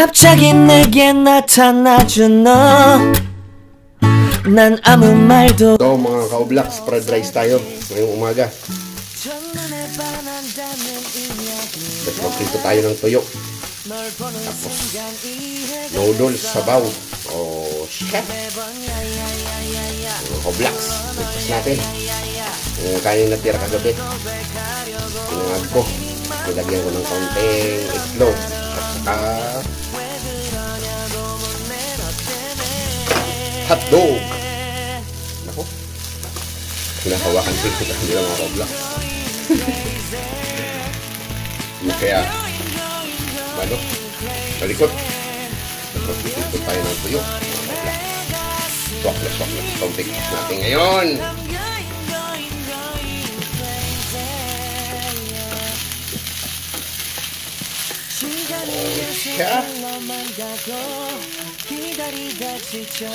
갑자기 내게 나타나준 너 난 아무 말도. So mga ka-Oblax, fried rice tayo ngayong umaga. Tapos magprito tayo ng tuyo. Tapos noodles, sabaw. O chef. Mga ka-Oblax, breakfast natin. Yung kanin na tira kagabi. Pinangag ko. Nilagyan ko ng konting itlog. At saka hotdog. Ako, hinahawakan ko ito kasi nila mga ka-Oblax. Kaya ano, talikot. Tapos ito tayo ng tuyo. Swaklas itong tikis natin ngayon. Yeah.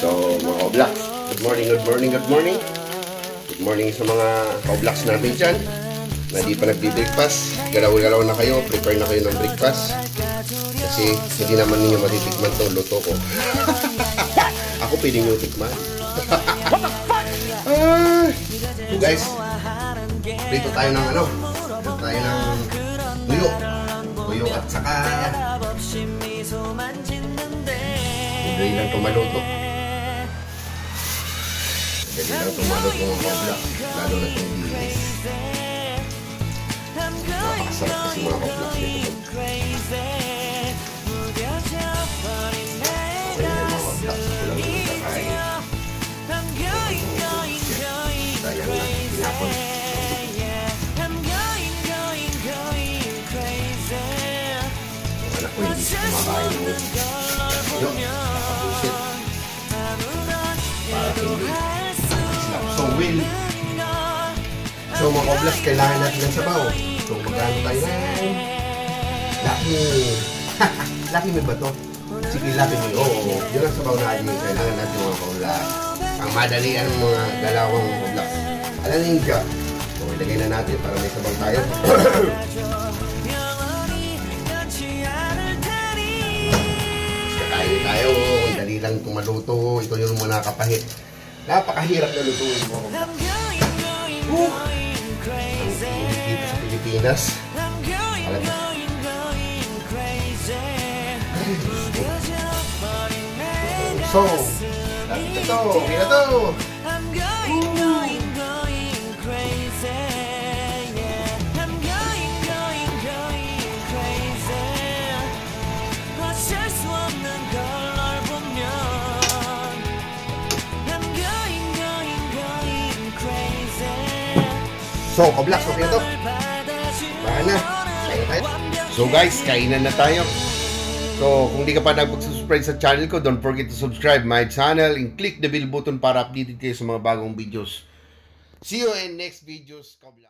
So mga ka-Oblax, good morning. Good morning sa mga ka-Oblax natin dyan na di pa nagdi-breakfast. Galaw-galaw na kayo, prepare na kayo ng breakfast. Kasi hindi naman ninyo matitikman to, luto ko. Ako pwede nyo tikman. So guys, prito tayo ng ano, prito tayo ng tuyo at saka dali lang tumaluto. Dali lang tumaluto mga ka-Oblax, lalo na itong dilis. Napakasarap kasi mga ka-Oblax nito. Okay na mga ka-Oblax, kulang naman sa kain. Sayang na, pinapon. Anak ko hindi siya kumakain mo. Yo, nakabusit. Para hindi sila so will. So mga ka-Oblax, kailangan natin ng sabaw. So magkano tayo na? Lucky me ba to? Sige, lucky me. Oo, yun ang sabaw na ating kailangan natin mga ka-Oblax. Ang madalian ng mga dalawang ka-Oblax. Alam niyo siya. So ilagay na natin para may sabaw tayo. Kakain tayo. Dali lang tumaluto. Ito yung mga nakapahit. Napakahirap na lutuin mo. Dito sa Pilipinas. Alam mo. So, ito. Okay na to. So, ka-Oblax, okay na to. Baka na. Kain tayo. So guys, kainan na tayo. So, kung di ka pa nag-subscribe sa channel ko, don't forget to subscribe my channel and click the bell button para updated kayo sa mga bagong videos. See you in next videos, ka-Oblax.